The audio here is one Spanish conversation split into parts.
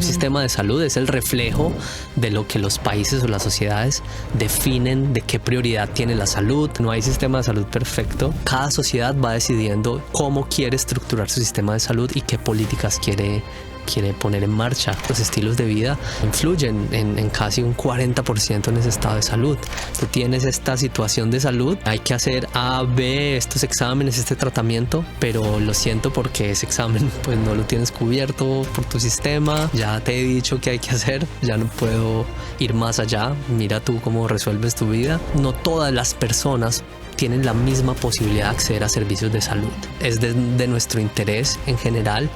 sistema de salud es el reflejo de lo que los países o las sociedades definen de qué prioridad tiene la salud. No hay sistema de salud perfecto. Cada sociedad va decidiendo cómo quiere estructurar su sistema de salud y qué políticas quiere poner en marcha. Los estilos de vida influyen en casi un 40% en ese estado de salud. Tú tienes esta situación de salud, hay que hacer A, B, estos exámenes, este tratamiento, pero lo siento porque ese examen pues no lo tienes cubierto por tu sistema. Ya te he dicho qué hay que hacer, ya no puedo ir más allá. Mira tú cómo resuelves tu vida. No todas las personas tienen la misma posibilidad de acceder a servicios de salud. Es de nuestro interés en general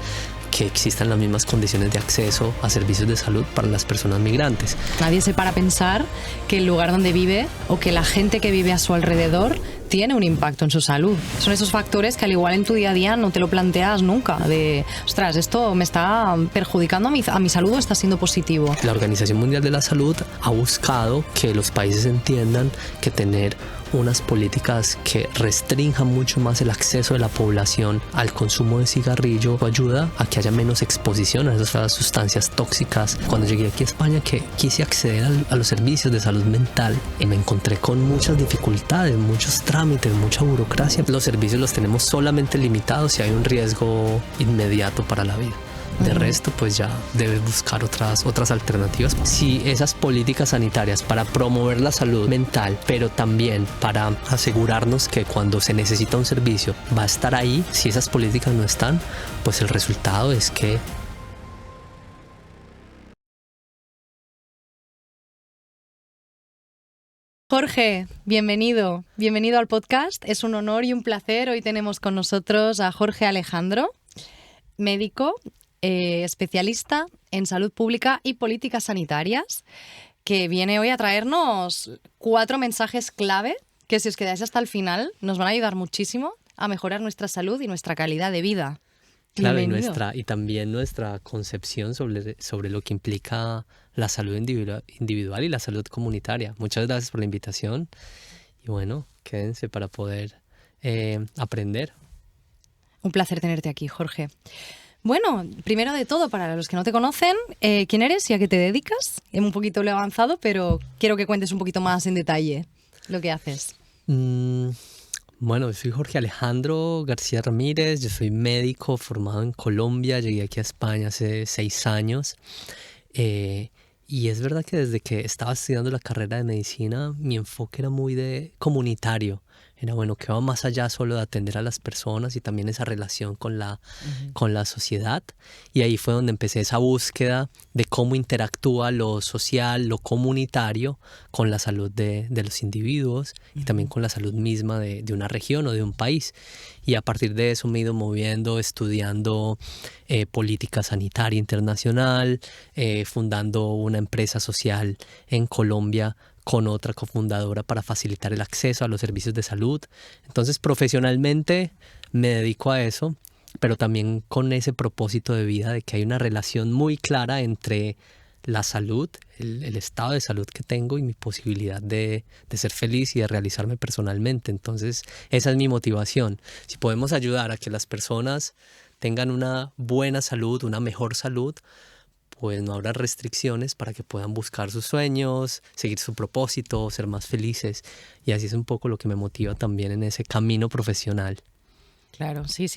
que existan las mismas condiciones de acceso a servicios de salud para las personas migrantes. Nadie se para a pensar que el lugar donde vive o que la gente que vive a su alrededor tiene un impacto en su salud. Son esos factores que al igual en tu día a día no te lo planteas nunca, de ostras, esto me está perjudicando a mi salud o está siendo positivo. La Organización Mundial de la Salud ha buscado que los países entiendan que tener unas políticas que restrinjan mucho más el acceso de la población al consumo de cigarrillo ayuda a que haya menos exposición a esas sustancias tóxicas. Cuando llegué aquí a España, que quise acceder a los servicios de salud mental, y me encontré con muchas dificultades, muchos trámites, mucha burocracia. Los servicios los tenemos solamente limitados si hay un riesgo inmediato para la vida. De resto, pues ya debes buscar otras alternativas. Si esas políticas sanitarias para promover la salud mental, pero también para asegurarnos que cuando se necesita un servicio va a estar ahí, si esas políticas no están, pues el resultado es que Jorge, bienvenido al podcast. Es un honor y un placer. Hoy tenemos con nosotros a Jorge Alejandro, médico, especialista en salud pública y políticas sanitarias, que viene hoy a traernos 4 mensajes clave que, si os quedáis hasta el final, nos van a ayudar muchísimo a mejorar nuestra salud y nuestra calidad de vida. Claro, y también nuestra concepción sobre lo que implica la salud individual y la salud comunitaria. Muchas gracias por la invitación y bueno, quédense para poder aprender. Un placer tenerte aquí, Jorge. Bueno, primero de todo, para los que no te conocen, ¿quién eres y a qué te dedicas? Un poquito lo he avanzado, pero quiero que cuentes un poquito más en detalle lo que haces. Bueno, soy Jorge Alejandro García Ramírez, yo soy médico formado en Colombia, llegué aquí a España hace 6 años y es verdad que desde que estaba estudiando la carrera de medicina mi enfoque era muy de comunitario. Era bueno, que va más allá solo de atender a las personas y también esa relación con la sociedad. Y ahí fue donde empecé esa búsqueda de cómo interactúa lo social, lo comunitario con la salud de los individuos y también con la salud misma de una región o de un país. Y a partir de eso me he ido moviendo, estudiando política sanitaria internacional, fundando una empresa social en Colombia con otra cofundadora para facilitar el acceso a los servicios de salud. Entonces, profesionalmente me dedico a eso, pero también con ese propósito de vida de que hay una relación muy clara entre la salud, el estado de salud que tengo y mi posibilidad de ser feliz y de realizarme personalmente. Entonces, esa es mi motivación. Si podemos ayudar a que las personas tengan una buena salud, una mejor salud, pues no habrá restricciones para que puedan buscar sus sueños, seguir su propósito, ser más felices. Y así es un poco lo que me motiva también en ese camino profesional. Claro, sí.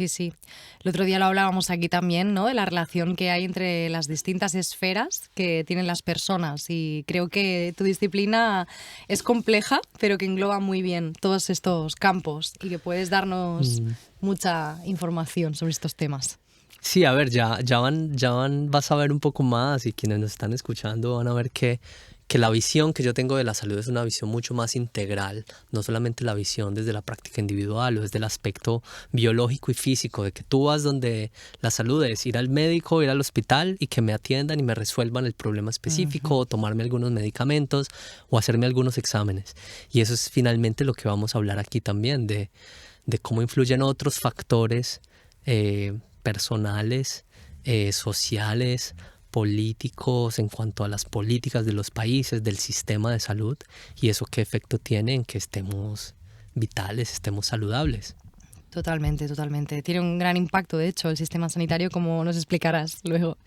El otro día lo hablábamos aquí también, ¿no? De la relación que hay entre las distintas esferas que tienen las personas. Y creo que tu disciplina es compleja, pero que engloba muy bien todos estos campos y que puedes darnos mucha información sobre estos temas. Sí, a ver, vas a ver un poco más y quienes nos están escuchando van a ver que la visión que yo tengo de la salud es una visión mucho más integral, no solamente la visión desde la práctica individual o desde el aspecto biológico y físico, de que tú vas donde la salud es ir al médico, ir al hospital y que me atiendan y me resuelvan el problema específico, o tomarme algunos medicamentos o hacerme algunos exámenes. Y eso es finalmente lo que vamos a hablar aquí también, de cómo influyen otros factores personales, sociales, políticos, en cuanto a las políticas de los países, del sistema de salud, y eso qué efecto tiene en que estemos vitales, estemos saludables. Totalmente, totalmente. Tiene un gran impacto, de hecho, el sistema sanitario, como nos explicarás luego.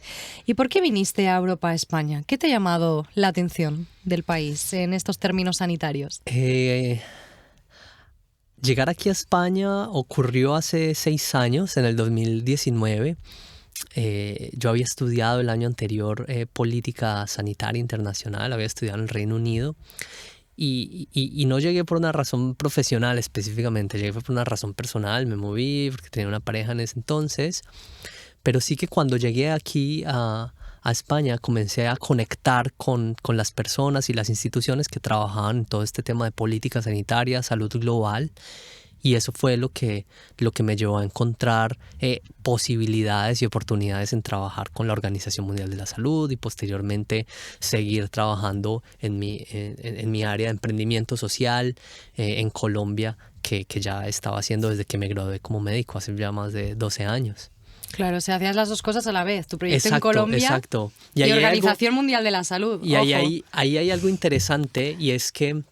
¿Y por qué viniste a Europa, a España? ¿Qué te ha llamado la atención del país en estos términos sanitarios? Llegar aquí a España ocurrió hace 6 años, en el 2019. Yo había estudiado el año anterior política sanitaria internacional, había estudiado en el Reino Unido y no llegué por una razón profesional específicamente, llegué por una razón personal, me moví porque tenía una pareja en ese entonces, pero sí que cuando llegué aquí a España comencé a conectar con las personas y las instituciones que trabajaban en todo este tema de política sanitaria, salud global. Y eso fue lo que me llevó a encontrar posibilidades y oportunidades en trabajar con la Organización Mundial de la Salud y posteriormente seguir trabajando en mi área de emprendimiento social en Colombia, que ya estaba haciendo desde que me gradué como médico hace ya más de 12 años. Claro, o sea, hacías las dos cosas a la vez, tu proyecto en Exacto, Colombia exacto. y Organización Mundial de la Salud. Y Ojo. ahí hay algo interesante y es que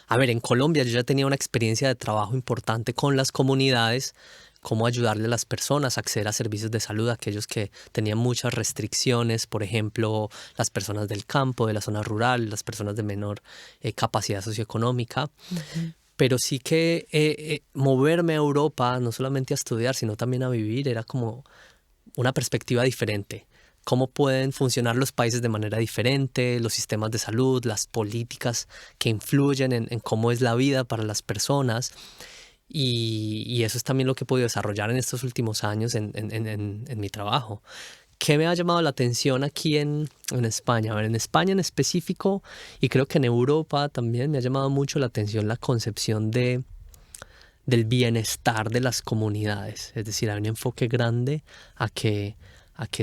a ver, en Colombia yo ya tenía una experiencia de trabajo importante con las comunidades, cómo ayudarle a las personas a acceder a servicios de salud, a aquellos que tenían muchas restricciones, por ejemplo, las personas del campo, de la zona rural, las personas de menor capacidad socioeconómica. Pero sí que moverme a Europa, no solamente a estudiar, sino también a vivir, era como una perspectiva diferente. Cómo pueden funcionar los países de manera diferente, los sistemas de salud, las políticas que influyen en cómo es la vida para las personas. Y eso es también lo que he podido desarrollar en estos últimos años en mi trabajo. ¿Qué me ha llamado la atención aquí en España? A ver, en España en específico, y creo que en Europa también me ha llamado mucho la atención la concepción del bienestar de las comunidades. Es decir, hay un enfoque grande a que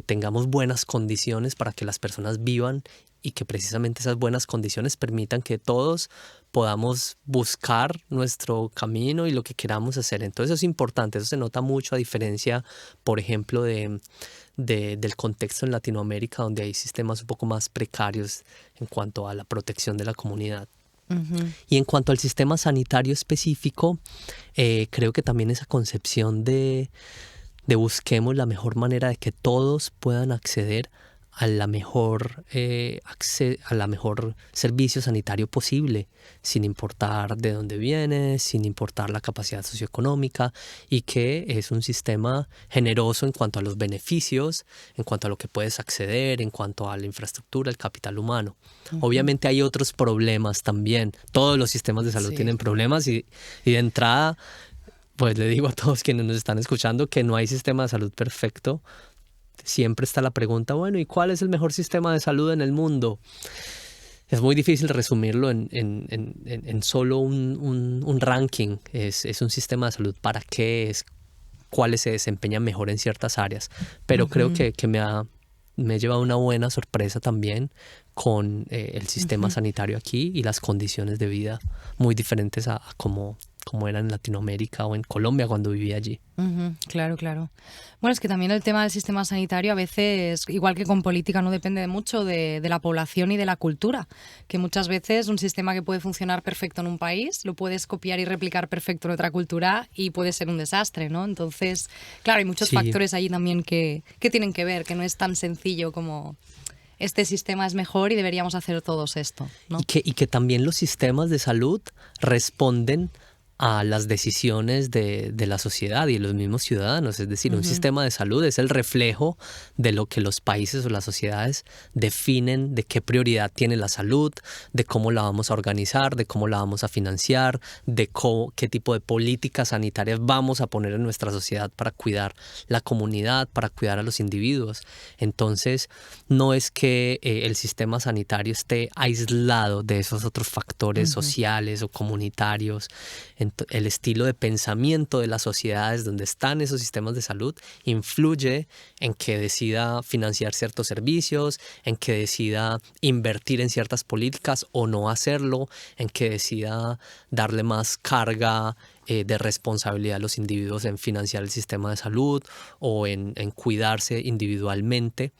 tengamos buenas condiciones para que las personas vivan y que precisamente esas buenas condiciones permitan que todos podamos buscar nuestro camino y lo que queramos hacer. Entonces eso es importante, eso se nota mucho a diferencia, por ejemplo, del contexto en Latinoamérica, donde hay sistemas un poco más precarios en cuanto a la protección de la comunidad. Y en cuanto al sistema sanitario específico, creo que también esa concepción de busquemos la mejor manera de que todos puedan acceder a la mejor servicio sanitario posible, sin importar de dónde viene, sin importar la capacidad socioeconómica, y que es un sistema generoso en cuanto a los beneficios, en cuanto a lo que puedes acceder, en cuanto a la infraestructura, el capital humano. Obviamente hay otros problemas también. Todos los sistemas de salud tienen problemas y de entrada, pues le digo a todos quienes nos están escuchando que no hay sistema de salud perfecto. Siempre está la pregunta, bueno, ¿y cuál es el mejor sistema de salud en el mundo? Es muy difícil resumirlo en solo un ranking. Es un sistema de salud para qué, es cuáles se desempeñan mejor en ciertas áreas. Pero creo que me ha llevado una buena sorpresa también con el sistema sanitario aquí y las condiciones de vida muy diferentes a como era en Latinoamérica o en Colombia cuando vivía allí. Claro, claro. Bueno, es que también el tema del sistema sanitario a veces, igual que con política, no depende mucho de la población y de la cultura, que muchas veces un sistema que puede funcionar perfecto en un país, lo puedes copiar y replicar perfecto en otra cultura y puede ser un desastre, ¿no? Entonces, claro, hay muchos factores allí también que tienen que ver, que no es tan sencillo como este sistema es mejor y deberíamos hacer todos esto, ¿no? Y que también los sistemas de salud responden a las decisiones de la sociedad y de los mismos ciudadanos. Es decir, un sistema de salud es el reflejo de lo que los países o las sociedades definen, de qué prioridad tiene la salud, de cómo la vamos a organizar, de cómo la vamos a financiar, de qué tipo de políticas sanitarias vamos a poner en nuestra sociedad para cuidar la comunidad, para cuidar a los individuos. Entonces, no es que el sistema sanitario esté aislado de esos otros factores sociales o comunitarios. El estilo de pensamiento de las sociedades donde están esos sistemas de salud influye en que decida financiar ciertos servicios, en que decida invertir en ciertas políticas o no hacerlo, en que decida darle más carga de responsabilidad a los individuos en financiar el sistema de salud o en cuidarse individualmente.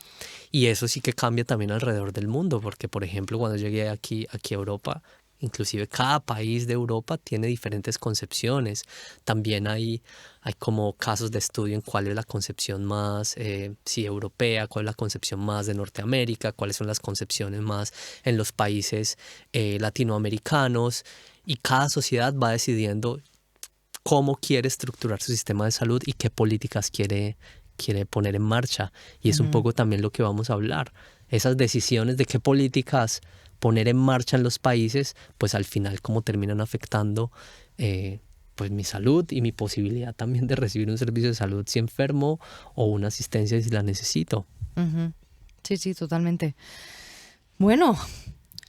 Y eso sí que cambia también alrededor del mundo, porque por ejemplo cuando llegué aquí a Europa, inclusive cada país de Europa tiene diferentes concepciones. También hay como casos de estudio en cuál es la concepción más europea, cuál es la concepción más de Norteamérica, cuáles son las concepciones más en los países latinoamericanos, y cada sociedad va decidiendo cómo quiere estructurar su sistema de salud y qué políticas quiere poner en marcha. Y es un poco también lo que vamos a hablar. Esas decisiones de qué políticas poner en marcha en los países, pues al final cómo terminan afectando pues mi salud y mi posibilidad también de recibir un servicio de salud si enfermo o una asistencia si la necesito. Ujú. Sí, sí, totalmente. Bueno,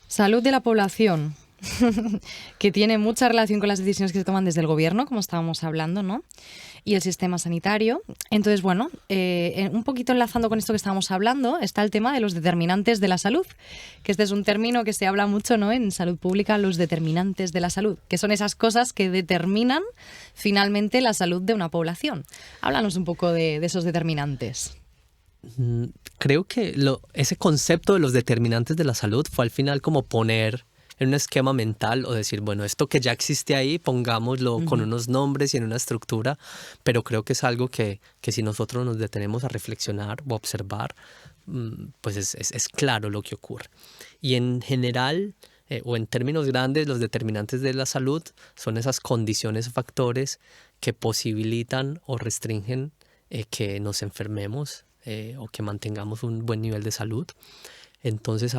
salud de la población, que tiene mucha relación con las decisiones que se toman desde el gobierno, como estábamos hablando, ¿no? Y el sistema sanitario. Entonces, bueno, un poquito enlazando con esto que estábamos hablando, está el tema de los determinantes de la salud, que este es un término que se habla mucho, ¿no?, en salud pública, los determinantes de la salud, que son esas cosas que determinan finalmente la salud de una población. Háblanos un poco de esos determinantes. Creo que ese concepto de los determinantes de la salud fue al final como poner en un esquema mental o decir, bueno, esto que ya existe ahí, pongámoslo con unos nombres y en una estructura, pero creo que es algo que si nosotros nos detenemos a reflexionar o a observar, pues es claro lo que ocurre. Y en general, o en términos grandes, los determinantes de la salud son esas condiciones o factores que posibilitan o restringen que nos enfermemos o que mantengamos un buen nivel de salud. Entonces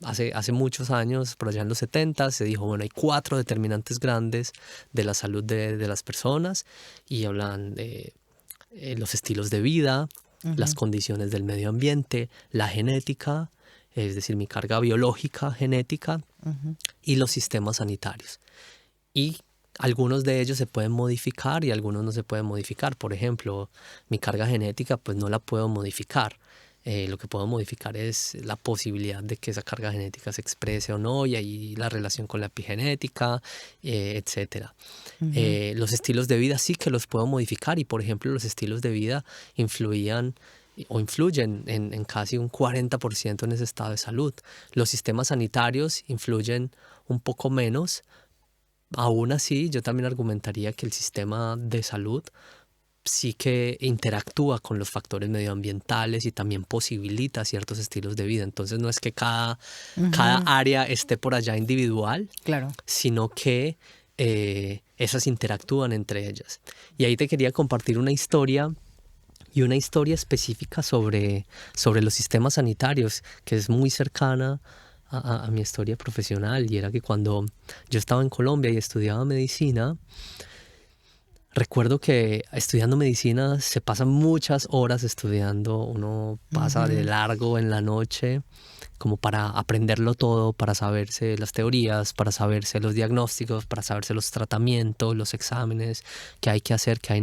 hace muchos años, por allá en los 70, se dijo, bueno, hay 4 determinantes grandes de la salud de las personas, y hablan de los estilos de vida, las condiciones del medio ambiente, la genética, es decir, mi carga biológica, genética, y los sistemas sanitarios. Y algunos de ellos se pueden modificar y algunos no se pueden modificar. Por ejemplo, mi carga genética pues no la puedo modificar. Lo que puedo modificar es la posibilidad de que esa carga genética se exprese o no, y ahí la relación con la epigenética, etcétera. Los estilos de vida sí que los puedo modificar, y por ejemplo los estilos de vida influyen en casi un 40% en ese estado de salud. Los sistemas sanitarios influyen un poco menos. Aún así, yo también argumentaría que el sistema de salud sí que interactúa con los factores medioambientales y también posibilita ciertos estilos de vida. Entonces no es que cada área esté por allá individual, Claro. sino que esas interactúan entre ellas. Y ahí te quería compartir una historia, y una historia específica sobre los sistemas sanitarios, que es muy cercana a mi historia profesional. Y era que cuando yo estaba en Colombia y estudiaba medicina, recuerdo que estudiando medicina se pasan muchas horas estudiando. Uno pasa de largo en la noche como para aprenderlo todo, para saberse las teorías, para saberse los diagnósticos, para saberse los tratamientos, los exámenes, qué hay que hacer, qué hay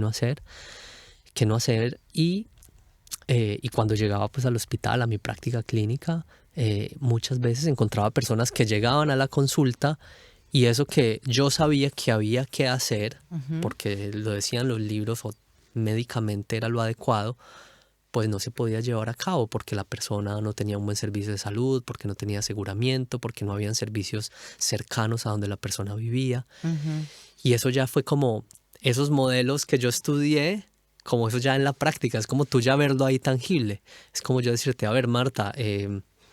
que no hacer. Y cuando llegaba pues al hospital, a mi práctica clínica, muchas veces encontraba personas que llegaban a la consulta, y eso que yo sabía que había que hacer, porque lo decían los libros o médicamente era lo adecuado, pues no se podía llevar a cabo porque la persona no tenía un buen servicio de salud, porque no tenía aseguramiento, porque no habían servicios cercanos a donde la persona vivía. Y eso ya fue como esos modelos que yo estudié, como eso ya en la práctica, es como tú ya verlo ahí tangible. Es como yo decirte, a ver, Marta,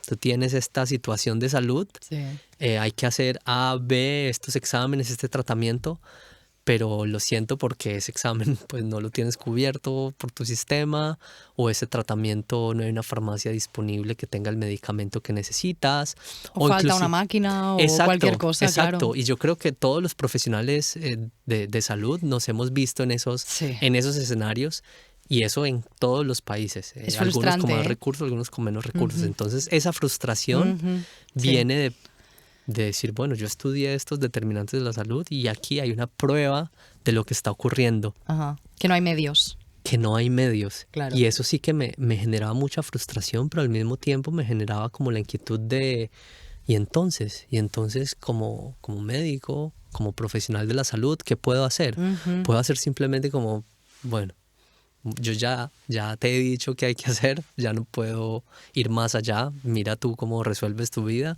tú tienes esta situación de salud, Sí. hay que hacer A, B, estos exámenes, este tratamiento, pero lo siento porque ese examen pues no lo tienes cubierto por tu sistema, o ese tratamiento no hay una farmacia disponible que tenga el medicamento que necesitas. O falta una máquina o cualquier cosa, exacto. claro. Y yo creo que todos los profesionales de salud nos hemos visto en esos escenarios, y eso en todos los países. Es algunos frustrante, con más recursos, algunos con menos recursos. Entonces esa frustración viene de decir, bueno, yo estudié estos determinantes de la salud y aquí hay una prueba de lo que está ocurriendo. Ajá. Que no hay medios. Que no hay medios. Claro. Y eso sí que me generaba mucha frustración, pero al mismo tiempo me generaba como la inquietud de, ¿y entonces como médico, como profesional de la salud, qué puedo hacer? Puedo hacer simplemente como, bueno, yo ya te he dicho qué hay que hacer, ya no puedo ir más allá, mira tú cómo resuelves tu vida.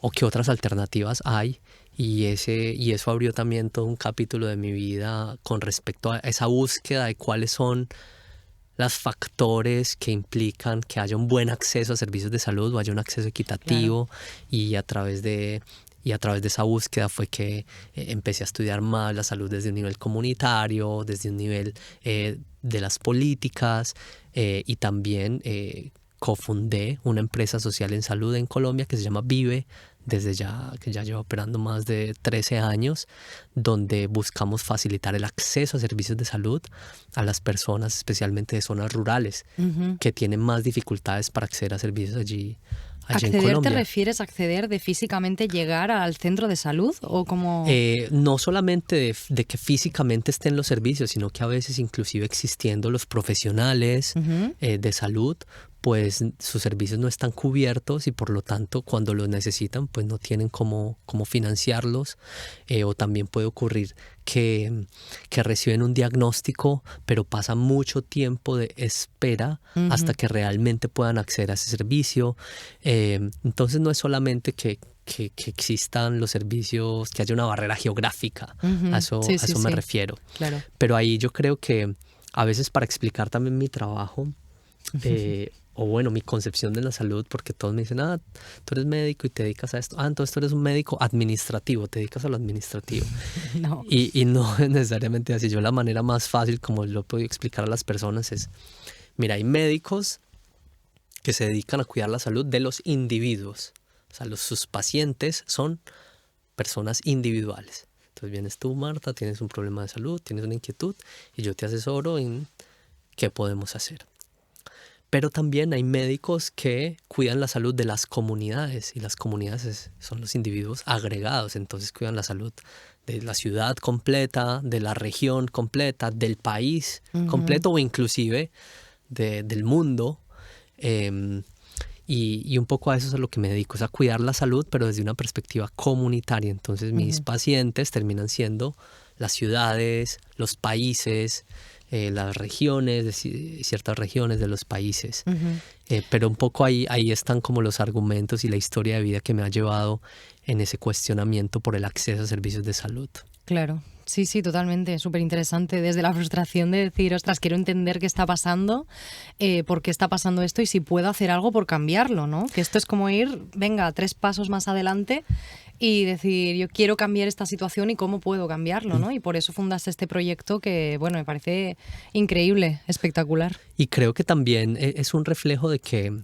o qué otras alternativas hay. Y eso abrió también todo un capítulo de mi vida con respecto a esa búsqueda de cuáles son los factores que implican que haya un buen acceso a servicios de salud o haya un acceso equitativo. Claro. Y a través de esa búsqueda fue que empecé a estudiar más la salud desde un nivel comunitario, desde un nivel de las políticas, y también cofundé una empresa social en salud en Colombia que se llama Vive, que ya lleva operando más de 13 años, donde buscamos facilitar el acceso a servicios de salud a las personas, especialmente de zonas rurales, que tienen más dificultades para acceder a servicios allí en ¿Acceder Colombia. te refieres a acceder de físicamente llegar al centro de salud o como...? No solamente de que físicamente estén los servicios, sino que a veces inclusive existiendo los profesionales de salud, pues sus servicios no están cubiertos y por lo tanto cuando los necesitan pues no tienen cómo financiarlos, o también puede ocurrir que reciben un diagnóstico pero pasa mucho tiempo de espera hasta que realmente puedan acceder a ese servicio. Entonces no es solamente que existan los servicios, que haya una barrera geográfica, a eso me refiero. Claro. Pero ahí yo creo que a veces para explicar también mi trabajo, o bueno, mi concepción de la salud, porque todos me dicen, tú eres médico y te dedicas a esto. Entonces tú eres un médico administrativo, te dedicas a lo administrativo. No. Y no es necesariamente así. Yo la manera más fácil como lo puedo explicar a las personas es, mira, hay médicos que se dedican a cuidar la salud de los individuos. O sea, sus pacientes son personas individuales. Entonces vienes tú, Marta, tienes un problema de salud, tienes una inquietud y yo te asesoro en qué podemos hacer. Pero también hay médicos que cuidan la salud de las comunidades y las comunidades son los individuos agregados, entonces cuidan la salud de la ciudad completa, de la región completa, del país completo o inclusive del mundo. Y un poco a eso es a lo que me dedico, es a cuidar la salud pero desde una perspectiva comunitaria. Entonces mis pacientes terminan siendo las ciudades, los países, las regiones, ciertas regiones de los países. Pero un poco ahí están como los argumentos y la historia de vida que me ha llevado en ese cuestionamiento por el acceso a servicios de salud. Claro, sí, totalmente, súper interesante. Desde la frustración de decir, ostras, quiero entender qué está pasando, por qué está pasando esto y si puedo hacer algo por cambiarlo, ¿no? Que esto es como ir, venga, 3 pasos más adelante y decir, yo quiero cambiar esta situación y cómo puedo cambiarlo, ¿no? Y por eso fundaste este proyecto que, bueno, me parece increíble, espectacular. Y creo que también es un reflejo de que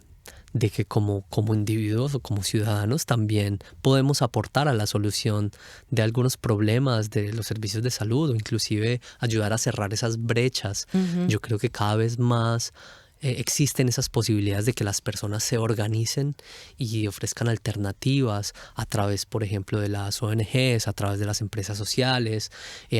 como individuos o como ciudadanos también podemos aportar a la solución de algunos problemas de los servicios de salud o inclusive ayudar a cerrar esas brechas. Yo creo que cada vez más existen esas posibilidades de que las personas se organicen y ofrezcan alternativas a través, por ejemplo, de las ONGs, a través de las empresas sociales,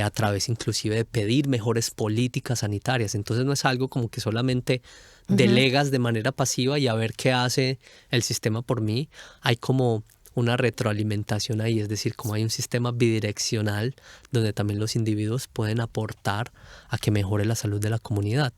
a través inclusive de pedir mejores políticas sanitarias. Entonces no es algo como que solamente delegas de manera pasiva y a ver qué hace el sistema por mí. Hay como una retroalimentación ahí, es decir, como hay un sistema bidireccional donde también los individuos pueden aportar a que mejore la salud de la comunidad.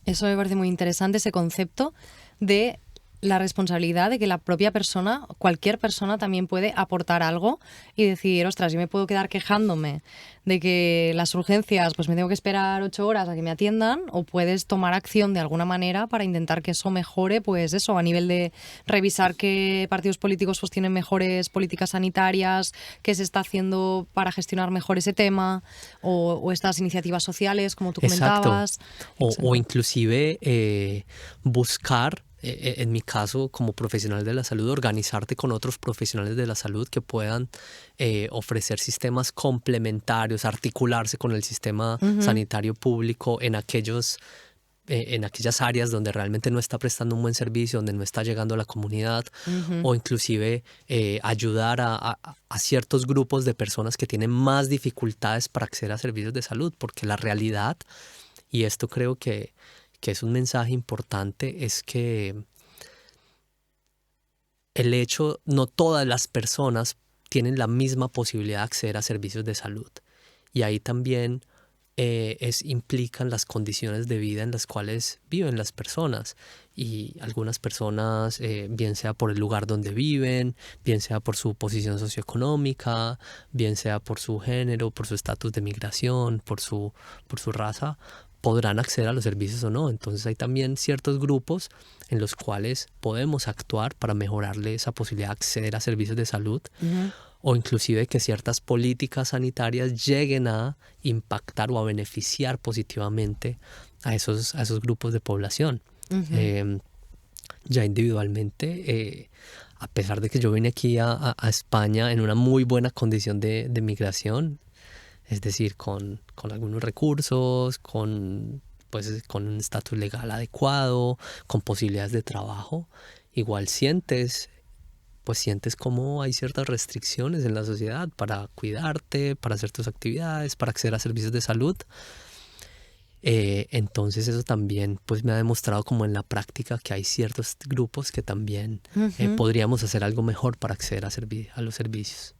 Eso me parece muy interesante, ese concepto de la responsabilidad de que la propia persona, cualquier persona también puede aportar algo y decir, ostras, yo me puedo quedar quejándome de que las urgencias, pues me tengo que esperar 8 horas a que me atiendan, o puedes tomar acción de alguna manera para intentar que eso mejore, pues eso, a nivel de revisar qué partidos políticos pues tienen mejores políticas sanitarias, qué se está haciendo para gestionar mejor ese tema, o estas iniciativas sociales, como tú comentabas. O inclusive buscar, en mi caso como profesional de la salud, organizarte con otros profesionales de la salud que puedan ofrecer sistemas complementarios, articularse con el sistema sanitario público en aquellas áreas donde realmente no está prestando un buen servicio, donde no está llegando a la comunidad, o inclusive ayudar a ciertos grupos de personas que tienen más dificultades para acceder a servicios de salud, porque la realidad, y esto creo que es un mensaje importante, es que el hecho, no todas las personas tienen la misma posibilidad de acceder a servicios de salud. Y ahí también implican las condiciones de vida en las cuales viven las personas. Y algunas personas, bien sea por el lugar donde viven, bien sea por su posición socioeconómica, bien sea por su género, por su estatus de migración, por su raza, podrán acceder a los servicios o no. Entonces hay también ciertos grupos en los cuales podemos actuar para mejorarle esa posibilidad de acceder a servicios de salud. Ujú. O inclusive que ciertas políticas sanitarias lleguen a impactar o a beneficiar positivamente a esos grupos de población. Ujú. Ya individualmente, a pesar de que yo vine aquí a España en una muy buena condición de migración, es decir, con algunos recursos, pues, con un estatus legal adecuado, con posibilidades de trabajo, igual sientes como hay ciertas restricciones en la sociedad para cuidarte, para hacer tus actividades, para acceder a servicios de salud. Entonces eso también pues me ha demostrado como en la práctica que hay ciertos grupos que también Ujú. podríamos hacer algo mejor para acceder a los servicios.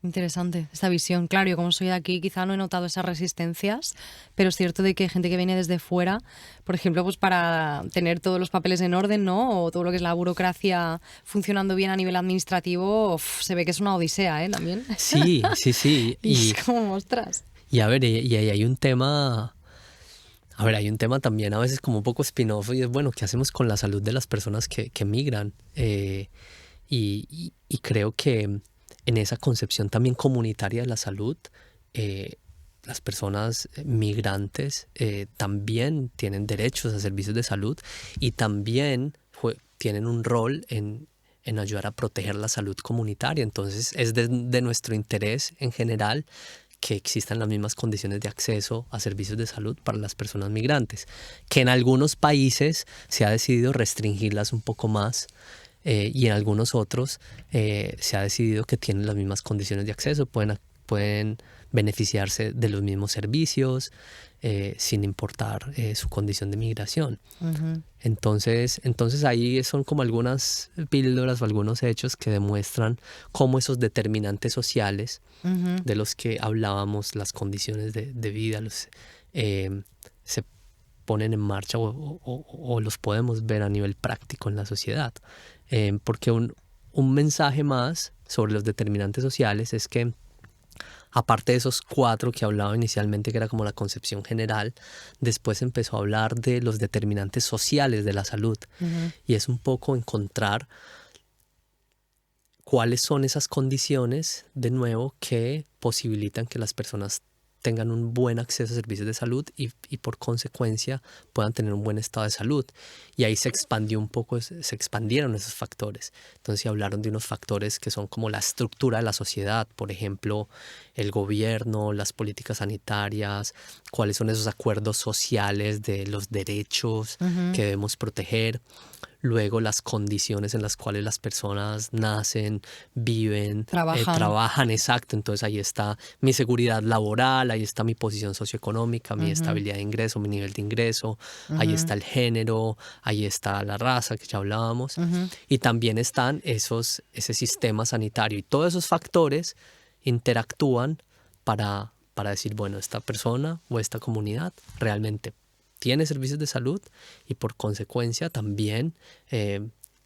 Interesante esta visión. Claro, yo como soy de aquí quizá no he notado esas resistencias, pero es cierto de que hay gente que viene desde fuera, por ejemplo, pues para tener todos los papeles en orden, ¿no? O todo lo que es la burocracia funcionando bien a nivel administrativo, se ve que es una odisea, ¿eh? También. Sí, sí, sí. Y es como, ostras. Y a ver, y ahí hay un tema. A ver, hay un tema también a veces como un poco espinoso y es, bueno, ¿qué hacemos con la salud de las personas que migran? Y creo que en esa concepción también comunitaria de la salud, eh, las personas migrantes también tienen derechos a servicios de salud y también tienen un rol en ayudar a proteger la salud comunitaria. Entonces es de nuestro interés en general que existan las mismas condiciones de acceso a servicios de salud para las personas migrantes, que en algunos países se ha decidido restringirlas un poco más y en algunos otros se ha decidido que tienen las mismas condiciones de acceso, pueden beneficiarse de los mismos servicios sin importar su condición de migración. Ujú. Entonces ahí son como algunas píldoras o algunos hechos que demuestran cómo esos determinantes sociales Ujú. de los que hablábamos, las condiciones de vida, se ponen en marcha o los podemos ver a nivel práctico en la sociedad. Porque un mensaje más sobre los determinantes sociales es que, aparte de esos 4 que hablaba inicialmente, que era como la concepción general, después empezó a hablar de los determinantes sociales de la salud. Ujú. Y es un poco encontrar cuáles son esas condiciones, de nuevo, que posibilitan que las personas tengan un buen acceso a servicios de salud y por consecuencia puedan tener un buen estado de salud. Y ahí se expandió un poco, se expandieron esos factores. Entonces se hablaron de unos factores que son como la estructura de la sociedad, por ejemplo, el gobierno, las políticas sanitarias, cuáles son esos acuerdos sociales de los derechos Ujú. que debemos proteger. Luego las condiciones en las cuales las personas nacen, viven, trabajan, exacto. Entonces ahí está mi seguridad laboral, ahí está mi posición socioeconómica, mi Ujú. estabilidad de ingreso, mi nivel de ingreso, ahí Ujú. está el género, ahí está la raza que ya hablábamos. Ujú. Y también están ese sistema sanitario y todos esos factores interactúan para decir, bueno, esta persona o esta comunidad realmente tiene servicios de salud y por consecuencia también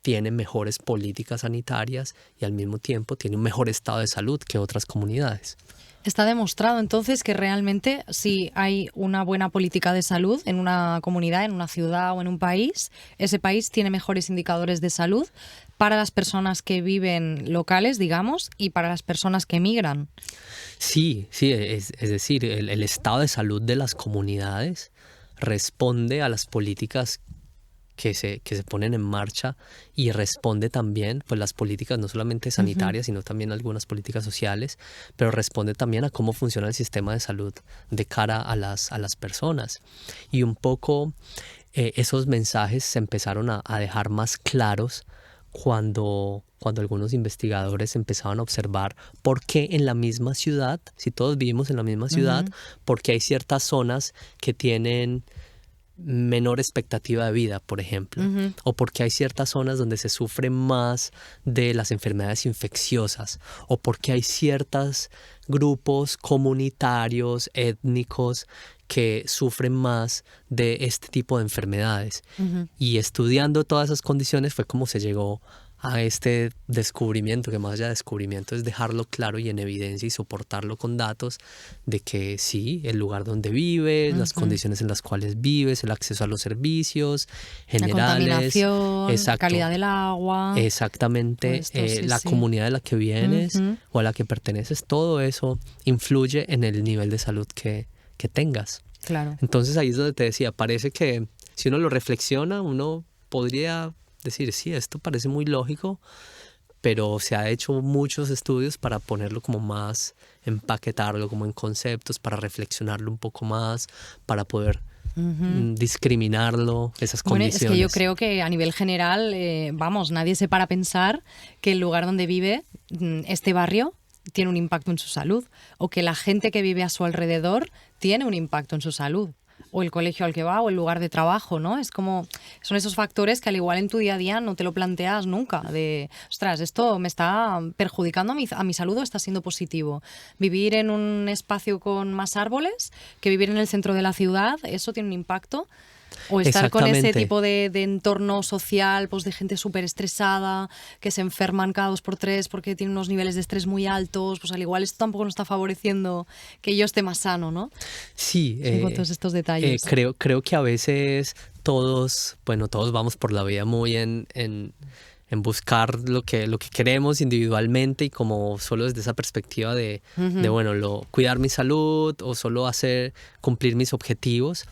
tiene mejores políticas sanitarias y al mismo tiempo tiene un mejor estado de salud que otras comunidades. Está demostrado entonces que realmente si hay una buena política de salud en una comunidad, en una ciudad o en un país, ese país tiene mejores indicadores de salud para las personas que viven locales, digamos, y para las personas que migran. Sí, es decir, el estado de salud de las comunidades responde a las políticas que se ponen en marcha y responde también, pues las políticas no solamente sanitarias, sino también algunas políticas sociales, pero responde también a cómo funciona el sistema de salud de cara a las personas. Y un poco esos mensajes se empezaron a dejar más claros cuando algunos investigadores empezaban a observar por qué en la misma ciudad, si todos vivimos en la misma ciudad, Ujú. por qué hay ciertas zonas que tienen menor expectativa de vida, por ejemplo, o porque hay ciertas zonas donde se sufre más de las enfermedades infecciosas, o porque hay ciertos grupos comunitarios, étnicos, que sufren más de este tipo de enfermedades. Y estudiando todas esas condiciones fue como se llegó a este descubrimiento, que más allá de descubrimiento es dejarlo claro y en evidencia y soportarlo con datos de que sí, el lugar donde vives, las condiciones en las cuales vives, el acceso a los servicios generales, la contaminación, exacto, calidad del agua, exactamente, esto, sí, la comunidad de la que vienes o a la que perteneces, todo eso influye en el nivel de salud que tengas. Claro. Entonces ahí es donde te decía, parece que si uno lo reflexiona, uno podría decir, sí, esto parece muy lógico, pero se ha hecho muchos estudios para ponerlo como más, empaquetarlo como en conceptos, para reflexionarlo un poco más, para poder discriminarlo, esas Bueno, condiciones. es que yo creo que a nivel general, vamos, nadie se para a pensar que el lugar donde vive este barrio tiene un impacto en su salud, o que la gente que vive a su alrededor tiene un impacto en su salud, o el colegio al que va, o el lugar de trabajo, ¿no? Es como, son esos factores que al igual en tu día a día no te lo planteas nunca, de, ostras, esto me está perjudicando a mi salud o está siendo positivo. Vivir en un espacio con más árboles que vivir en el centro de la ciudad, ¿eso tiene un impacto? O estar con ese tipo de entorno social, pues de gente súper estresada, que se enferman cada 2 por 3 porque tienen unos niveles de estrés muy altos, pues al igual esto tampoco nos está favoreciendo que yo esté más sano, ¿no? Sí, con todos estos detalles. Creo que a veces todos vamos por la vida muy en buscar lo que queremos individualmente y como solo desde esa perspectiva de bueno, cuidar mi salud o solo cumplir mis objetivos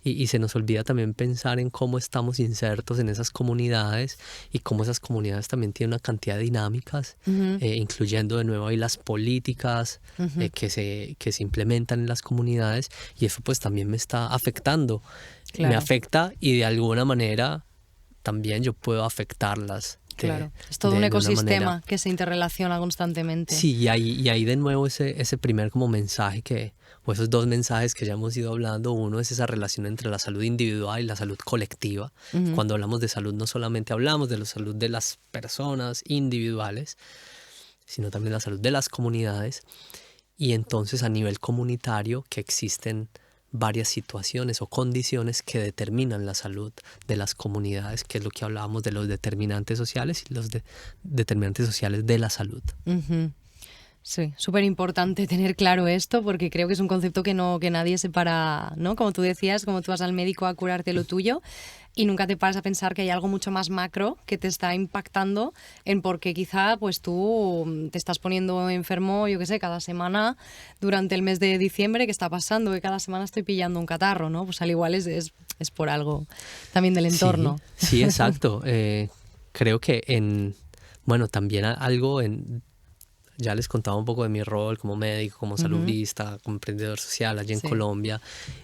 y se nos olvida también pensar en cómo estamos insertos en esas comunidades y cómo esas comunidades también tienen una cantidad de dinámicas, incluyendo de nuevo ahí las políticas que se implementan en las comunidades, y eso pues también me está afectando. Claro. Me afecta y de alguna manera también yo puedo afectarlas. Claro, es todo un ecosistema que se interrelaciona constantemente. Sí, y ahí de nuevo ese primer como mensaje o esos dos mensajes que ya hemos ido hablando. Uno es esa relación entre la salud individual y la salud colectiva. Cuando hablamos de salud no solamente hablamos de la salud de las personas individuales, sino también la salud de las comunidades. Y entonces a nivel comunitario que existen varias situaciones o condiciones que determinan la salud de las comunidades, que es lo que hablábamos de los determinantes sociales y los determinantes sociales de la salud. Sí, súper importante tener claro esto, porque creo que es un concepto que nadie se para, ¿no? Como tú decías, como tú vas al médico a curarte lo tuyo y nunca te paras a pensar que hay algo mucho más macro que te está impactando en por qué quizá pues tú te estás poniendo enfermo, yo qué sé, cada semana durante el mes de diciembre. ¿Qué está pasando? Que cada semana estoy pillando un catarro, ¿no? Pues al igual es por algo también del entorno. Sí, exacto. Creo que también algo ya les contaba un poco de mi rol como médico, como saludista, como emprendedor social allí en Colombia,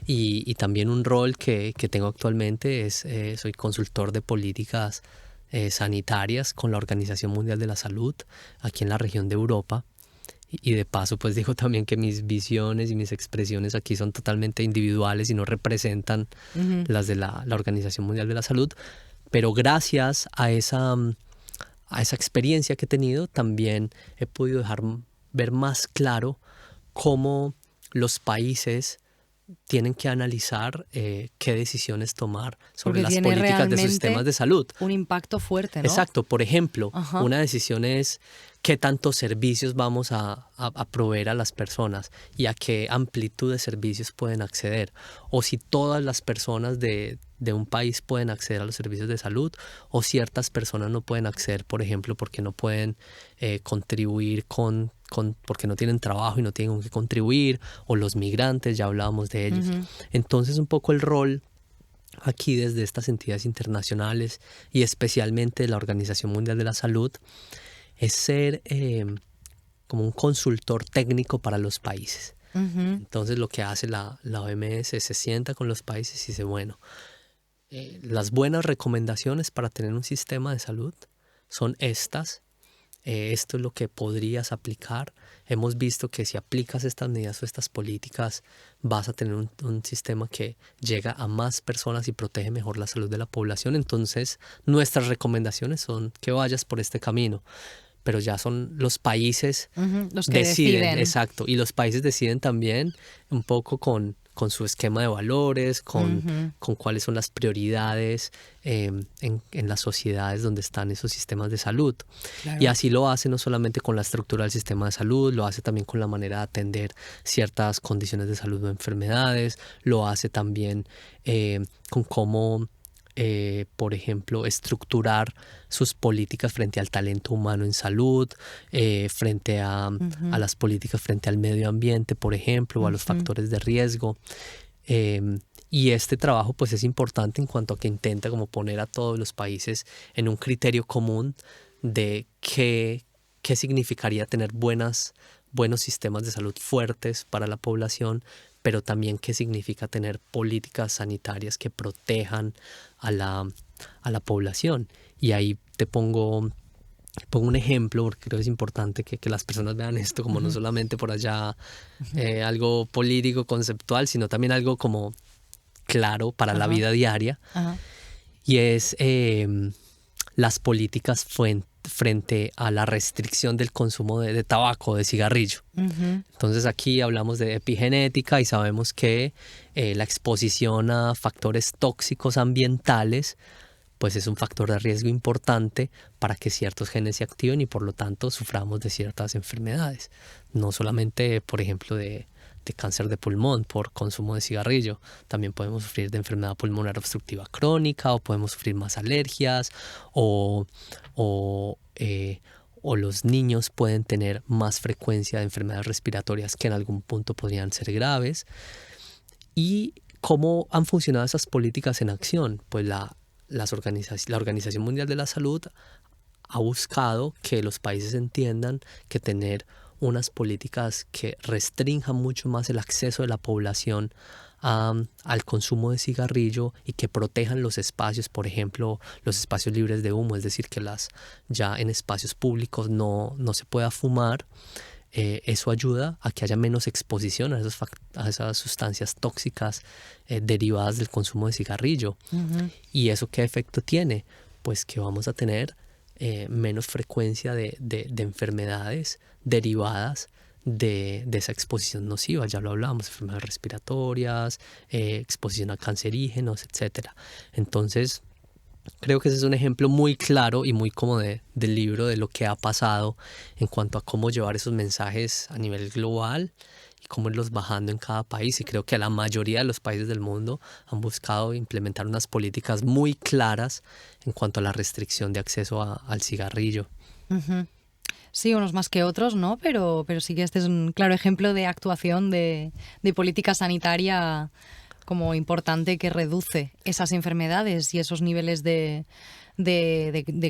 y también un rol que tengo actualmente soy consultor de políticas sanitarias con la Organización Mundial de la Salud aquí en la región de Europa. Y de paso pues digo también que mis visiones y mis expresiones aquí son totalmente individuales y no representan las de la Organización Mundial de la Salud, pero gracias a esa experiencia que he tenido, también he podido ver más claro cómo los países tienen que analizar qué decisiones tomar sobre las políticas de sus sistemas de salud. Un impacto fuerte, ¿no? Exacto. Por ejemplo, una decisión es qué tantos servicios vamos a proveer a las personas y a qué amplitud de servicios pueden acceder. O si todas las personas de un país pueden acceder a los servicios de salud, o ciertas personas no pueden acceder, por ejemplo, porque no pueden contribuir porque no tienen trabajo y no tienen con qué contribuir, o los migrantes, ya hablábamos de ellos. Entonces un poco el rol aquí desde estas entidades internacionales y especialmente de la Organización Mundial de la Salud es ser como un consultor técnico para los países. Entonces lo que hace la OMS se sienta con los países y dice, bueno, las buenas recomendaciones para tener un sistema de salud son estas. Esto es lo que podrías aplicar. hemos visto que si aplicas estas medidas o estas políticas vas a tener un sistema que llega a más personas y protege mejor la salud de la población. Entonces nuestras recomendaciones son que vayas por este camino. Pero ya son los países los que deciden. Exacto, y los países deciden también un poco con su esquema de valores, con cuáles son las prioridades en las sociedades donde están esos sistemas de salud. Claro. Y así lo hace no solamente con la estructura del sistema de salud, lo hace también con la manera de atender ciertas condiciones de salud o enfermedades, lo hace también con cómo por ejemplo, estructurar sus políticas frente al talento humano en salud, frente a las políticas frente al medio ambiente, por ejemplo, o a los factores de riesgo. Y este trabajo pues es importante en cuanto a que intenta como poner a todos los países en un criterio común de qué significaría tener buenos sistemas de salud fuertes para la población, pero también qué significa tener políticas sanitarias que protejan a la población. Y ahí te pongo un ejemplo, porque creo que es importante que las personas vean esto como no solamente por allá algo político, conceptual, sino también algo como claro para la vida diaria. Y es las políticas frente a la restricción del consumo de tabaco, de cigarrillo. Entonces aquí hablamos de epigenética y sabemos que la exposición a factores tóxicos ambientales pues es un factor de riesgo importante para que ciertos genes se activen y por lo tanto suframos de ciertas enfermedades. No solamente, por ejemplo, de cáncer de pulmón por consumo de cigarrillo. También podemos sufrir de enfermedad pulmonar obstructiva crónica o podemos sufrir más alergias o los niños pueden tener más frecuencia de enfermedades respiratorias que en algún punto podrían ser graves. ¿Y cómo han funcionado esas políticas en acción? Pues la Organización Mundial de la Salud ha buscado que los países entiendan que tener unas políticas que restrinjan mucho más el acceso de la población al consumo de cigarrillo y que protejan los espacios, por ejemplo, los espacios libres de humo, es decir, que ya en espacios públicos no se pueda fumar. Eso ayuda a que haya menos exposición a esas sustancias tóxicas derivadas del consumo de cigarrillo. ¿Y eso qué efecto tiene? Pues que vamos a tener menos frecuencia de enfermedades derivadas de esa exposición nociva. Ya lo hablábamos, enfermedades respiratorias, exposición a cancerígenos, etc. Entonces, creo que ese es un ejemplo muy claro y muy como del libro de lo que ha pasado en cuanto a cómo llevar esos mensajes a nivel global y cómo irlos bajando en cada país. Y creo que la mayoría de los países del mundo han buscado implementar unas políticas muy claras en cuanto a la restricción de acceso al cigarrillo. Sí, unos más que otros, ¿no? Pero sí que este es un claro ejemplo de actuación de política sanitaria como importante que reduce esas enfermedades y esos niveles de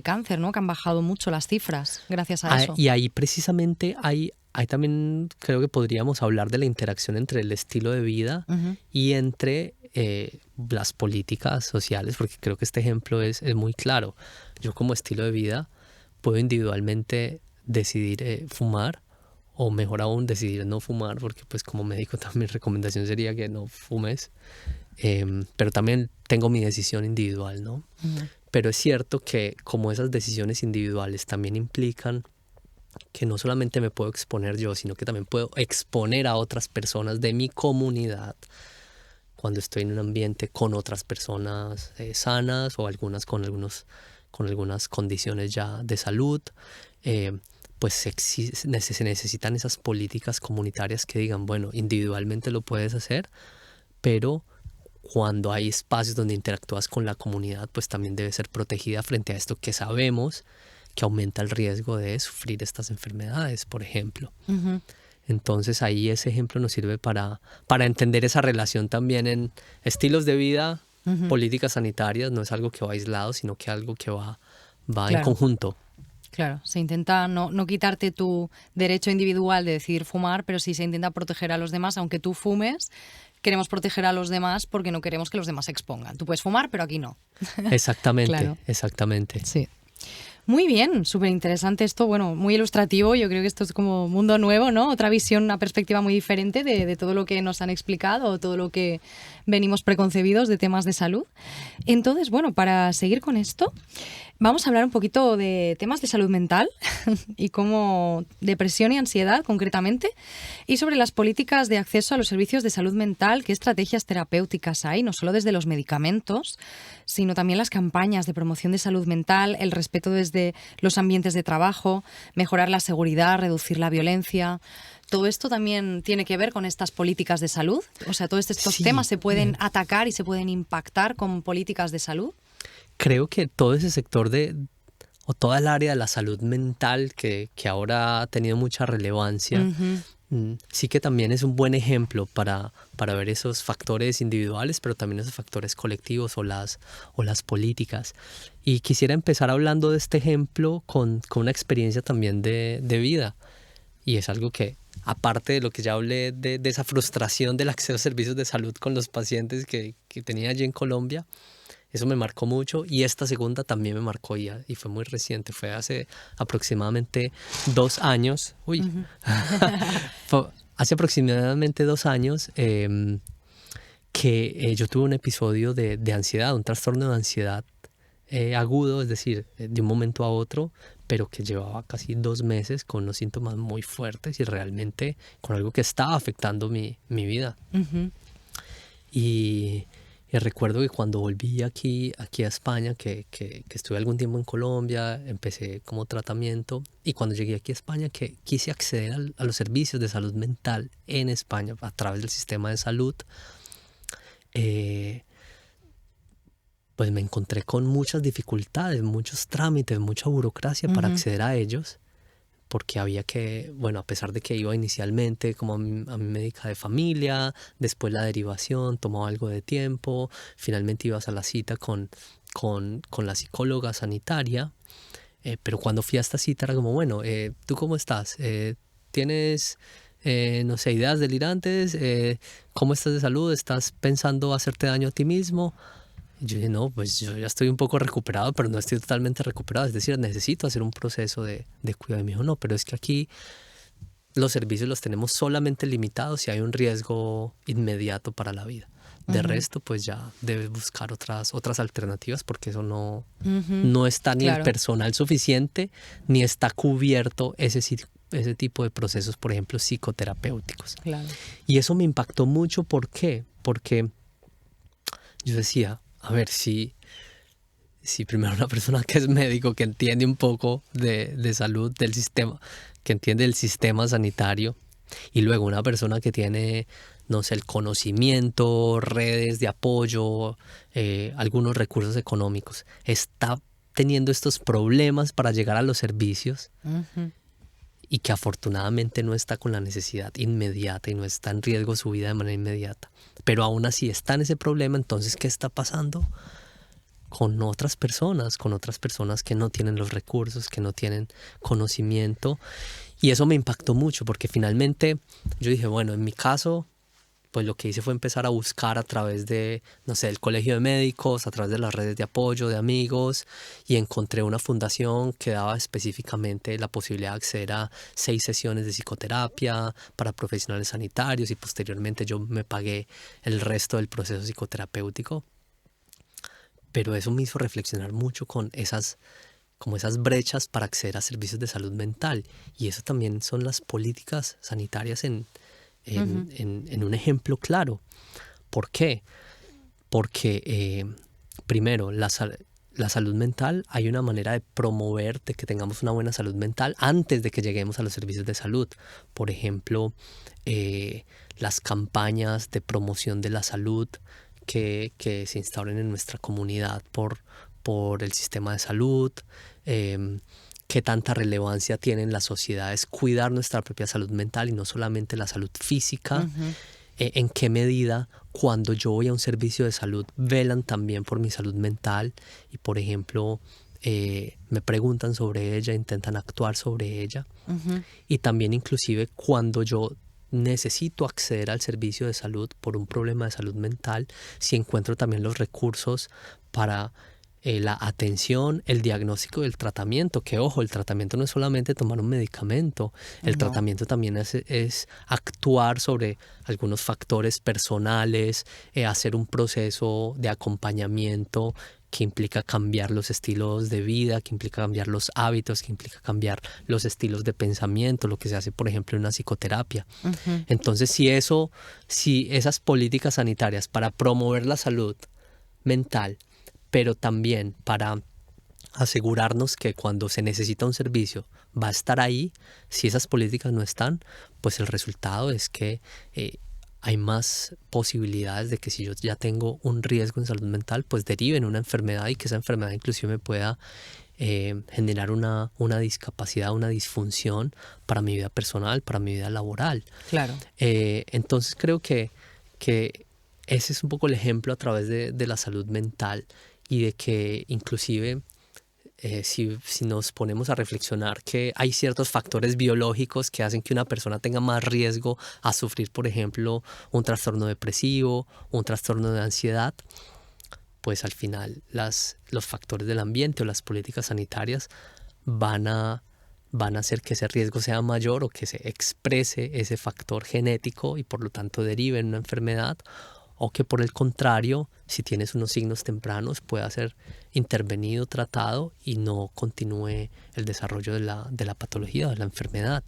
cáncer, ¿no? Que han bajado mucho las cifras gracias a eso. Y ahí precisamente hay también creo que podríamos hablar de la interacción entre el estilo de vida y entre las políticas sociales, porque creo que este ejemplo es muy claro. Yo como estilo de vida puedo individualmente decidir fumar o mejor aún decidir no fumar, porque pues como médico también mi recomendación sería que no fumes, pero también tengo mi decisión individual, ¿no? Pero es cierto que como esas decisiones individuales también implican que no solamente me puedo exponer yo, sino que también puedo exponer a otras personas de mi comunidad cuando estoy en un ambiente con otras personas sanas o algunas con algunas condiciones ya de salud, pues se necesitan esas políticas comunitarias que digan, bueno, individualmente lo puedes hacer, pero cuando hay espacios donde interactúas con la comunidad, pues también debe ser protegida frente a esto que sabemos que aumenta el riesgo de sufrir estas enfermedades, por ejemplo. Entonces ahí ese ejemplo nos sirve para entender esa relación también en estilos de vida, políticas sanitarias. No es algo que va aislado, sino que algo que va en conjunto. Claro, se intenta no quitarte tu derecho individual de decidir fumar, pero sí se intenta proteger a los demás, aunque tú fumes. Queremos proteger a los demás porque no queremos que los demás se expongan. Tú puedes fumar, pero aquí no. Exactamente, claro. Exactamente. Sí. Muy bien, súper interesante esto, bueno, muy ilustrativo, yo creo que esto es como mundo nuevo, ¿no? Otra visión, una perspectiva muy diferente de todo lo que nos han explicado, todo lo que venimos preconcebidos de temas de salud. Entonces, bueno, para seguir con esto, vamos a hablar un poquito de temas de salud mental y cómo depresión y ansiedad concretamente, y sobre las políticas de acceso a los servicios de salud mental, qué estrategias terapéuticas hay, no solo desde los medicamentos, sino también las campañas de promoción de salud mental, el respeto desde los ambientes de trabajo, mejorar la seguridad, reducir la violencia. ¿Todo esto también tiene que ver con estas políticas de salud? O sea, todos estos Sí, temas se pueden atacar y se pueden impactar con políticas de salud. creo que todo ese sector o toda el área de la salud mental que ahora ha tenido mucha relevancia, sí que también es un buen ejemplo para ver esos factores individuales, pero también esos factores colectivos o las políticas. Y quisiera empezar hablando de este ejemplo con una experiencia también de vida. Y es algo que, aparte de lo que ya hablé de esa frustración del acceso a servicios de salud con los pacientes que tenía allí en Colombia, eso me marcó mucho, y esta segunda también me marcó y fue muy reciente, fue hace aproximadamente 2 años. Hace aproximadamente 2 años que yo tuve un episodio de ansiedad, un trastorno de ansiedad agudo, es decir, de un momento a otro, pero que llevaba casi 2 meses con unos síntomas muy fuertes y realmente con algo que estaba afectando mi vida. Y recuerdo que cuando volví aquí a España, que estuve algún tiempo en Colombia, empecé como tratamiento, y cuando llegué aquí a España que quise acceder a los servicios de salud mental en España a través del sistema de salud, pues me encontré con muchas dificultades, muchos trámites, mucha burocracia para acceder a ellos, porque había que, bueno, a pesar de que iba inicialmente como a mi médica de familia, después la derivación tomaba algo de tiempo, finalmente ibas a la cita con la psicóloga sanitaria, pero cuando fui a esta cita era como, bueno, ¿tú cómo estás? ¿Tienes, no sé, ideas delirantes? ¿Cómo estás de salud? ¿Estás pensando hacerte daño a ti mismo? Y yo dije, no, pues yo ya estoy un poco recuperado, pero no estoy totalmente recuperado. Es decir, necesito hacer un proceso de cuidado. Y me dijo, no, pero es que aquí los servicios los tenemos solamente limitados si hay un riesgo inmediato para la vida. De resto, pues ya debes buscar otras alternativas, porque eso no está ni el personal suficiente, ni está cubierto ese tipo de procesos, por ejemplo, psicoterapéuticos. Claro. Y eso me impactó mucho. ¿Por qué? Porque yo decía, a ver, si primero una persona que es médico, que entiende un poco de salud, del sistema, que entiende el sistema sanitario, y luego una persona que tiene, no sé, el conocimiento, redes de apoyo, algunos recursos económicos, está teniendo estos problemas para llegar a los servicios, y que afortunadamente no está con la necesidad inmediata y no está en riesgo su vida de manera inmediata, pero aún así está en ese problema. Entonces, ¿qué está pasando con otras personas que no tienen los recursos, que no tienen conocimiento? Y eso me impactó mucho, porque finalmente yo dije, bueno, en mi caso, pues lo que hice fue empezar a buscar a través de, no sé, el colegio de médicos, a través de las redes de apoyo, de amigos, y encontré una fundación que daba específicamente la posibilidad de acceder a 6 sesiones de psicoterapia para profesionales sanitarios, y posteriormente yo me pagué el resto del proceso psicoterapéutico. Pero eso me hizo reflexionar mucho con esas brechas para acceder a servicios de salud mental, y eso también son las políticas sanitarias en un ejemplo claro. ¿Por qué? Porque primero, la salud mental, hay una manera de promover de que tengamos una buena salud mental antes de que lleguemos a los servicios de salud. Por ejemplo, las campañas de promoción de la salud que se instauren en nuestra comunidad por el sistema de salud, qué tanta relevancia tiene en las sociedades cuidar nuestra propia salud mental y no solamente la salud física, en qué medida cuando yo voy a un servicio de salud velan también por mi salud mental y, por ejemplo, me preguntan sobre ella, intentan actuar sobre ella, y también inclusive cuando yo necesito acceder al servicio de salud por un problema de salud mental, si encuentro también los recursos para la atención, el diagnóstico y el tratamiento, que ojo, el tratamiento no es solamente tomar un medicamento, el tratamiento también es actuar sobre algunos factores personales, hacer un proceso de acompañamiento que implica cambiar los estilos de vida, que implica cambiar los hábitos, que implica cambiar los estilos de pensamiento, lo que se hace, por ejemplo, en una psicoterapia. Entonces, si esas políticas sanitarias para promover la salud mental, pero también para asegurarnos que cuando se necesita un servicio va a estar ahí, si esas políticas no están, pues el resultado es que hay más posibilidades de que si yo ya tengo un riesgo en salud mental, pues derive en una enfermedad y que esa enfermedad inclusive me pueda generar una discapacidad, una disfunción para mi vida personal, para mi vida laboral. Claro. Entonces creo que ese es un poco el ejemplo a través de la salud mental y de que inclusive si nos ponemos a reflexionar que hay ciertos factores biológicos que hacen que una persona tenga más riesgo a sufrir, por ejemplo, un trastorno depresivo, un trastorno de ansiedad, pues al final los factores del ambiente o las políticas sanitarias van a hacer que ese riesgo sea mayor o que se exprese ese factor genético y por lo tanto derive en una enfermedad, o que por el contrario, si tienes unos signos tempranos, pueda ser intervenido, tratado y no continúe el desarrollo de la patología o de la enfermedad.